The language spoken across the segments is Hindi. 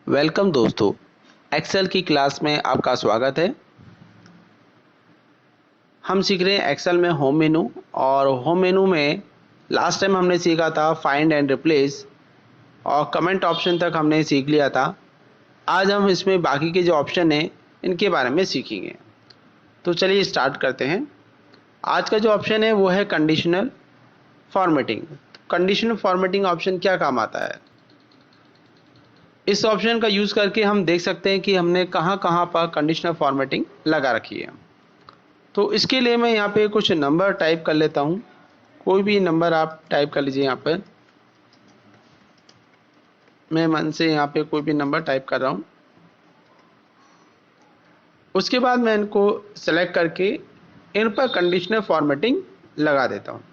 वेलकम दोस्तों, एक्सेल की क्लास में आपका स्वागत है। हम सीख रहे हैं एक्सेल में होम मेनू। और होम मेनू में लास्ट टाइम हमने सीखा था फाइंड एंड रिप्लेस और कमेंट ऑप्शन तक हमने सीख लिया था। आज हम इसमें बाकी के जो ऑप्शन हैं इनके बारे में सीखेंगे। तो चलिए स्टार्ट करते हैं। आज का जो ऑप्शन है वो है conditional formatting. Conditional formatting option क्या काम आता है? इस ऑप्शन का यूज़ करके हम देख सकते हैं कि हमने कहाँ कहाँ पर कंडीशनल फॉर्मेटिंग लगा रखी है। तो इसके लिए मैं यहाँ पे कुछ नंबर टाइप कर लेता हूँ। कोई भी नंबर आप टाइप कर लीजिए। यहाँ पर मैं मन से यहाँ पे कोई भी नंबर टाइप कर रहा हूँ। उसके बाद मैं इनको सेलेक्ट करके इन पर कंडीशनल फॉर्मेटिंग लगा देता हूँ।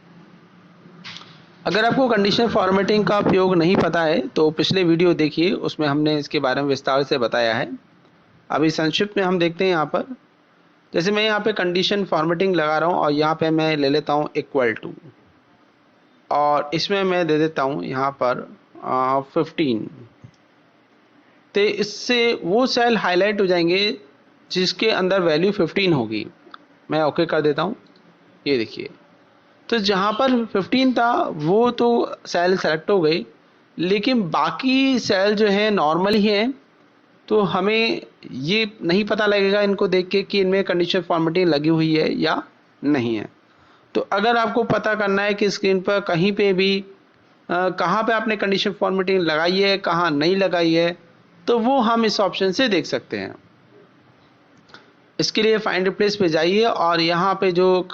अगर आपको कंडीशनल फॉर्मेटिंग का उपयोग नहीं पता है तो पिछले वीडियो देखिए, उसमें हमने इसके बारे में विस्तार से बताया है। अभी संक्षिप्त में हम देखते हैं। यहाँ पर जैसे मैं यहाँ पे कंडीशन फॉर्मेटिंग लगा रहा हूँ और यहाँ पे मैं ले लेता हूँ इक्वल टू, और इसमें मैं दे देता हूँ यहाँ पर 15। तो इससे वो सेल हाईलाइट हो जाएंगे जिसके अंदर वैल्यू 15 होगी। मैं ओके कर देता हूँ। ये देखिए, तो जहाँ पर 15 था वो तो सेल सेलेक्ट हो गई, लेकिन बाकी सेल जो है नॉर्मल ही हैं। तो हमें ये नहीं पता लगेगा इनको देख के कि इनमें कंडीशन फॉर्मेटिंग लगी हुई है या नहीं है। तो अगर आपको पता करना है कि स्क्रीन पर कहीं पे भी कहाँ पे आपने कंडीशन फॉर्मेटिंग लगाई है, कहाँ नहीं लगाई है, तो वो हम इस ऑप्शन से देख सकते हैं। इसके लिए फाइंड रिप्लेस पे जाइए और यहाँ पे जो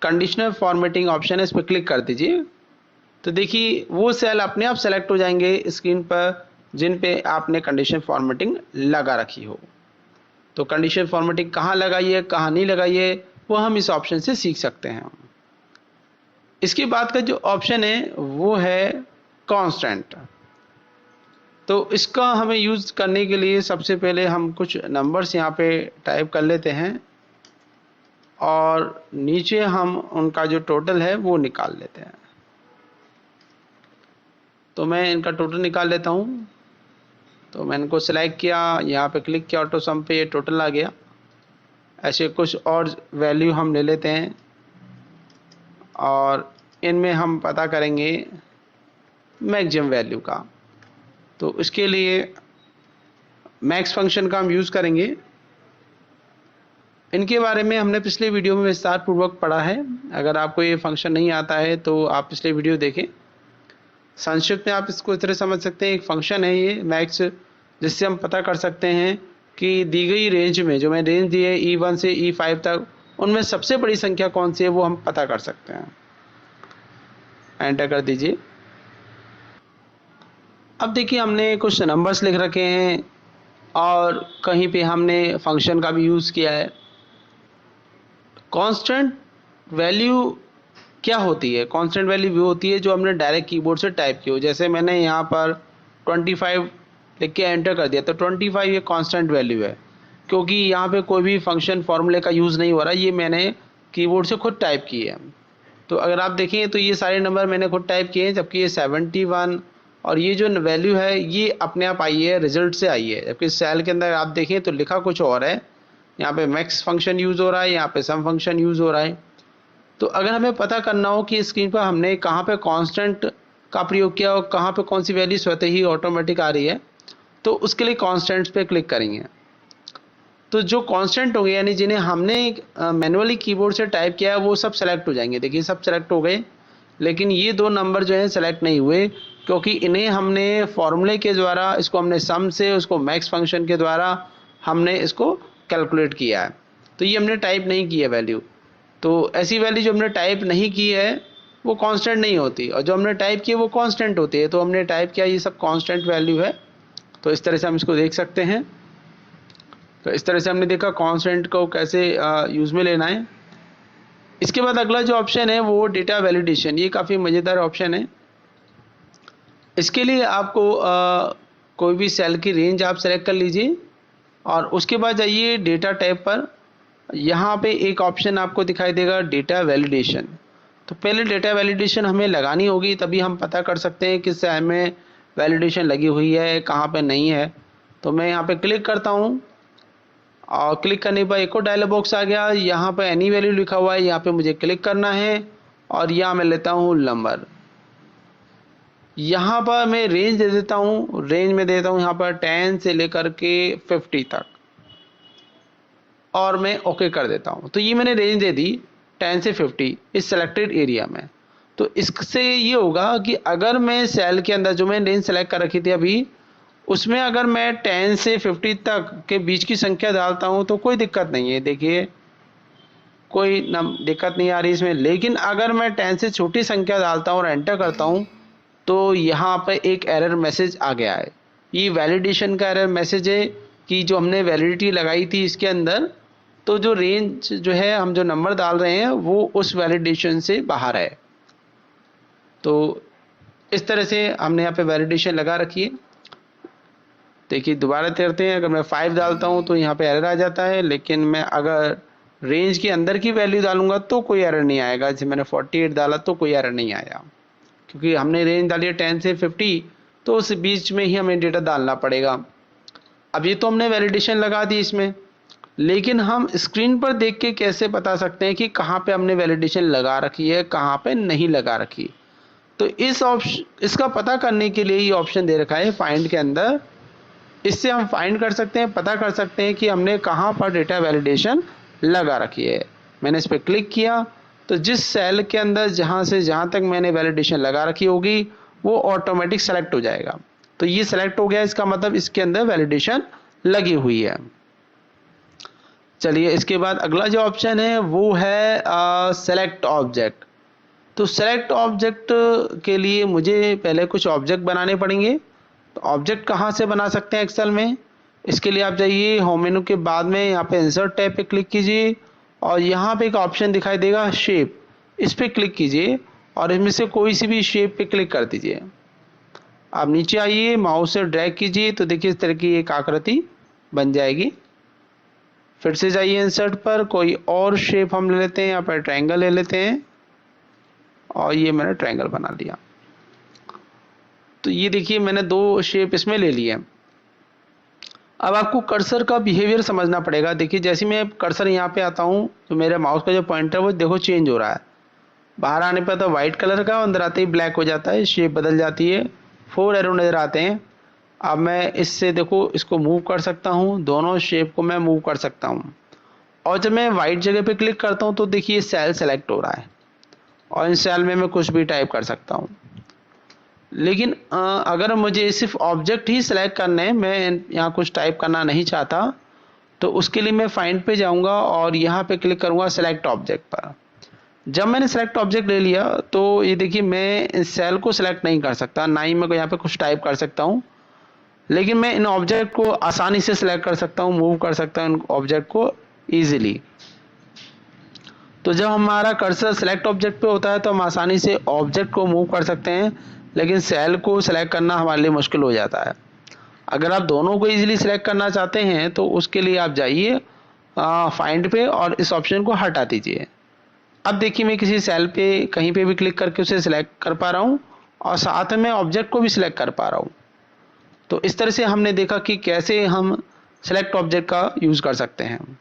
कंडीशनल फॉर्मेटिंग ऑप्शन है इस पर क्लिक कर दीजिए। तो देखिए वो सेल अपने आप सेलेक्ट हो जाएंगे स्क्रीन पर जिन पे आपने कंडीशन फॉर्मेटिंग लगा रखी हो। तो कंडीशन फॉर्मेटिंग कहाँ लगाई है, कहाँ नहीं लगाई है, वो हम इस ऑप्शन से सीख सकते हैं। इसके बाद का जो ऑप्शन है वो है कांस्टेंट। तो इसका हमें यूज़ करने के लिए सबसे पहले हम कुछ नंबर्स यहाँ पे टाइप कर लेते हैं और नीचे हम उनका जो टोटल है वो निकाल लेते हैं। तो मैं इनका टोटल निकाल लेता हूँ। तो मैंने इनको सेलेक्ट किया, यहाँ पे क्लिक किया, ऑटो सम पे ये टोटल आ गया। ऐसे कुछ और वैल्यू हम ले लेते हैं और इनमें हम पता करेंगे मैक्सिमम वैल्यू का। तो इसके लिए मैक्स फंक्शन का हम यूज़ करेंगे। इनके बारे में हमने पिछले वीडियो में विस्तार पूर्वक पढ़ा है। अगर आपको ये फंक्शन नहीं आता है तो आप पिछले वीडियो देखें। संक्षिप्त में आप इसको इस तरह समझ सकते हैं, एक फंक्शन है ये मैक्स, जिससे हम पता कर सकते हैं कि दी गई रेंज में, जो मैं रेंज दी है E1 से E5 तक, उनमें सबसे बड़ी संख्या कौन सी है वो हम पता कर सकते हैं। एंटर कर दीजिए। अब देखिए हमने कुछ नंबर्स लिख रखे हैं और कहीं पे हमने फंक्शन का भी यूज़ किया है। कांस्टेंट वैल्यू क्या होती है? कांस्टेंट वैल्यू वो होती है जो हमने डायरेक्ट कीबोर्ड से टाइप की हो। जैसे मैंने यहाँ पर 25 लिख के एंटर कर दिया, तो 25 ये कांस्टेंट वैल्यू है, क्योंकि यहाँ पे कोई भी फंक्शन फॉर्मूले का यूज़ नहीं हो रहा, ये मैंने कीबोर्ड से खुद टाइप की है। तो अगर आप देखें तो ये सारे नंबर मैंने खुद टाइप किए हैं, जबकि ये 71 और ये जो वैल्यू है ये अपने आप आई है, रिजल्ट से आई है। जबकि सेल के अंदर आप देखें तो लिखा कुछ और है। यहाँ पे मैक्स फंक्शन यूज़ हो रहा है, यहाँ पे सम फंक्शन यूज़ हो रहा है। तो अगर हमें पता करना हो कि स्क्रीन पर हमने कहाँ पे कांस्टेंट का प्रयोग किया और कहाँ पे कौन सी वैल्यू स्वतः ही ऑटोमेटिक आ रही है, तो उसके लिए कांस्टेंट्स पे क्लिक करेंगे। तो जो कांस्टेंट होंगे यानी जिन्हें हमने मैनुअली कीबोर्ड से टाइप किया है वो सब सेलेक्ट हो जाएंगे। देखिए सब सेलेक्ट हो गए, लेकिन ये दो नंबर जो हैं सेलेक्ट नहीं हुए, क्योंकि इन्हें हमने फॉर्मूले के द्वारा, इसको हमने सम से, उसको मैक्स फंक्शन के द्वारा हमने इसको कैलकुलेट किया है। तो ये हमने टाइप नहीं की है वैल्यू। तो ऐसी वैल्यू जो हमने टाइप नहीं की है वो कांस्टेंट नहीं होती, और जो हमने टाइप की है वो कांस्टेंट होती है। तो हमने टाइप किया ये सब कांस्टेंट वैल्यू है। तो इस तरह से हम इसको देख सकते हैं। तो इस तरह से हमने देखा कांस्टेंट को कैसे यूज़ में लेना है। इसके बाद अगला जो ऑप्शन है वो डेटा वैलिडेशन। ये काफ़ी मज़ेदार ऑप्शन है। इसके लिए आपको कोई भी सेल की रेंज आप सेलेक्ट कर लीजिए और उसके बाद जाइए डेटा टैब पर। यहाँ पे एक ऑप्शन आपको दिखाई देगा डेटा वैलिडेशन। तो पहले डेटा वैलिडेशन हमें लगानी होगी, तभी हम पता कर सकते हैं किस सेल में वैलिडेशन लगी हुई है, कहाँ पे नहीं है। तो मैं यहाँ पे क्लिक करता हूँ और क्लिक करने पर एक और डायलॉग बॉक्स आ गया। यहाँ पे एनी वैल्यू लिखा हुआ है, यहाँ पे मुझे क्लिक करना है और यहाँ मैं लेता हूँ नंबर। यहाँ पर मैं रेंज दे देता हूँ, रेंज में देता हूँ यहाँ पर 10 से लेकर के 50 तक और मैं ओके कर देता हूँ। तो ये मैंने रेंज दे दी 10 से 50 इस सेलेक्टेड एरिया में। तो इससे ये होगा कि अगर मैं सेल के अंदर जो मैंने रेंज सेलेक्ट कर रखी थी अभी, उसमें अगर मैं 10 से 50 तक के बीच की संख्या डालता हूँ तो कोई दिक्कत नहीं है, देखिए कोई दिक्कत नहीं आ रही इसमें। लेकिन अगर मैं 10 से छोटी संख्या डालता हूँ और एंटर करता हूँ तो यहाँ पर एक एरर मैसेज आ गया है। ये वैलिडेशन का एरर मैसेज है कि जो हमने वैलिडिटी लगाई थी इसके अंदर, तो जो रेंज जो है हम जो नंबर डाल रहे हैं वो उस वैलिडेशन से बाहर है। तो इस तरह से हमने यहाँ पे वैलिडेशन लगा रखी है। देखिए दोबारा करते हैं, अगर मैं 5 डालता हूँ तो यहाँ पे एरर आ जाता है, लेकिन मैं अगर रेंज के अंदर की वैल्यू डालूंगा तो कोई एरर नहीं आएगा। जैसे मैंने 48 डाला तो कोई एरर नहीं आया, क्योंकि हमने रेंज डाली है 10 से 50, तो उस बीच में ही हमें डेटा डालना पड़ेगा। अब ये तो हमने वैलिडेशन लगा दी इसमें, लेकिन हम स्क्रीन पर देख के कैसे बता सकते हैं कि कहाँ पे हमने वैलिडेशन लगा रखी है, कहाँ पे नहीं लगा रखी। तो इसका पता करने के लिए ये ऑप्शन दे रखा है फाइंड के अंदर। इससे हम फाइंड कर सकते हैं, पता कर सकते हैं कि हमने कहाँ पर डेटा वैलिडेशन लगा रखी है। मैंने इस पर क्लिक किया तो जिस सेल के अंदर जहाँ से जहाँ तक मैंने वैलिडेशन लगा रखी होगी वो ऑटोमेटिक सेलेक्ट हो जाएगा। तो ये सेलेक्ट हो गया, इसका मतलब इसके अंदर वैलिडेशन लगी हुई है। चलिए इसके बाद अगला जो ऑप्शन है वो है सेलेक्ट ऑब्जेक्ट। तो सेलेक्ट ऑब्जेक्ट के लिए मुझे पहले कुछ ऑब्जेक्ट बनाने पड़ेंगे। तो ऑब्जेक्ट कहाँ से बना सकते हैं एक्सेल में? इसके लिए आप जाइए होम मेनू के बाद में यहाँ पे इंसर्ट टैब पे क्लिक कीजिए और यहाँ पे एक ऑप्शन दिखाई देगा शेप, इस पे क्लिक कीजिए और इसमें से कोई सी भी शेप पे क्लिक कर दीजिए। आप नीचे आइए, माउस से ड्रैग कीजिए तो देखिए इस तरह की एक आकृति बन जाएगी। फिर से जाइए इंसर्ट पर, कोई और शेप हम ले लेते हैं, यहाँ पर ट्रायंगल ले लेते हैं और ये मैंने ट्रायंगल बना लिया। तो ये देखिए मैंने 2 शेप इसमें ले लिए। अब आपको कर्सर का बिहेवियर समझना पड़ेगा। देखिए जैसे मैं कर्सर यहाँ पे आता हूँ तो मेरे माउस का जो पॉइंटर वो देखो चेंज हो रहा है। बाहर आने पर तो वाइट कलर का, अंदर आते ही ब्लैक हो जाता है, शेप बदल जाती है, 4 एरो नज़र आते हैं। अब मैं इससे देखो इसको मूव कर सकता हूँ, दोनों शेप को मैं मूव कर सकता हूँ। और जब मैं वाइट जगह पे क्लिक करता हूँ तो देखिए सेल सेलेक्ट हो रहा है और इन सेल में मैं कुछ भी टाइप कर सकता हूँ। लेकिन अगर मुझे सिर्फ ऑब्जेक्ट ही सिलेक्ट करना है, मैं यहाँ कुछ टाइप करना नहीं चाहता, तो उसके लिए मैं फाइंड पे जाऊँगा और यहाँ पे क्लिक करूँगा सेलेक्ट ऑब्जेक्ट पर। जब मैंने सेलेक्ट ऑब्जेक्ट ले लिया तो ये देखिए मैं इस सेल को सिलेक्ट नहीं कर सकता, ना ही मैं यहाँ पे कुछ टाइप कर सकता हूँ, लेकिन मैं इन ऑब्जेक्ट को आसानी से सिलेक्ट कर सकता हूँ, मूव कर सकता हूँ इन ऑब्जेक्ट को ईजिली। तो जब हमारा कर्सर सेलेक्ट ऑब्जेक्ट पे होता है तो हम आसानी से ऑब्जेक्ट को मूव कर सकते हैं, लेकिन सेल को सिलेक्ट करना हमारे लिए मुश्किल हो जाता है। अगर आप दोनों को इजीली सिलेक्ट करना चाहते हैं तो उसके लिए आप जाइए फाइंड पे और इस ऑप्शन को हटा दीजिए। अब देखिए मैं किसी सेल पे कहीं पे भी क्लिक करके उसे सिलेक्ट कर पा रहा हूँ और साथ में ऑब्जेक्ट को भी सिलेक्ट कर पा रहा हूँ। तो इस तरह से हमने देखा कि कैसे हम सेलेक्ट ऑब्जेक्ट का यूज़ कर सकते हैं।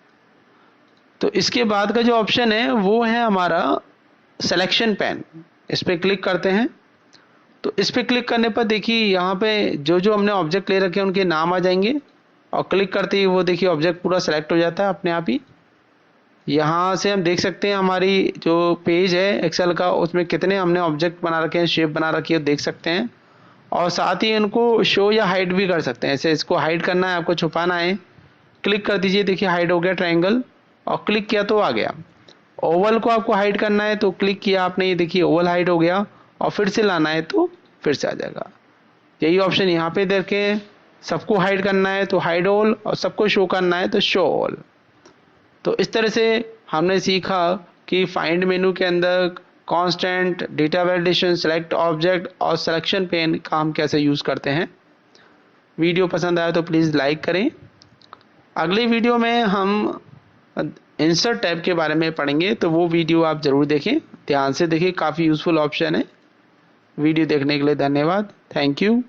तो इसके बाद का जो ऑप्शन है वो है हमारा सिलेक्शन पैन। इस पर क्लिक करते हैं तो इस पर क्लिक करने पर देखिए यहाँ पे जो जो हमने ऑब्जेक्ट ले रखे हैं उनके नाम आ जाएंगे और क्लिक करते ही वो देखिए ऑब्जेक्ट पूरा सेलेक्ट हो जाता है अपने आप ही। यहाँ से हम देख सकते हैं हमारी जो पेज है एक्सेल का उसमें कितने हमने ऑब्जेक्ट बना रखे हैं, शेप बना रखी है, देख सकते हैं। और साथ ही इनको शो या हाइड भी कर सकते हैं। ऐसे इसको हाइड करना है, आपको छुपाना है, क्लिक कर दीजिए, देखिए हाइड हो गया ट्रायंगल और क्लिक किया तो आ गया। ओवल को आपको हाइड करना है तो क्लिक किया आपने, ये देखिए ओवल हाइड हो गया और फिर से लाना है तो फिर से आ जाएगा। यही ऑप्शन यहाँ पे देखें, सबको हाइड करना है तो हाइड ऑल और सबको शो करना है तो शो ऑल। तो इस तरह से हमने सीखा कि फाइंड मेनू के अंदर constant, data validation, select object और सिलेक्शन पेन का हम कैसे यूज़ करते हैं। वीडियो पसंद आया तो प्लीज़ लाइक करें। अगली वीडियो में हम इंसर्ट टैब के बारे में पढ़ेंगे, तो वो वीडियो आप ज़रूर देखें, ध्यान से देखें, काफ़ी यूज़फुल ऑप्शन है। वीडियो देखने के लिए धन्यवाद। Thank you.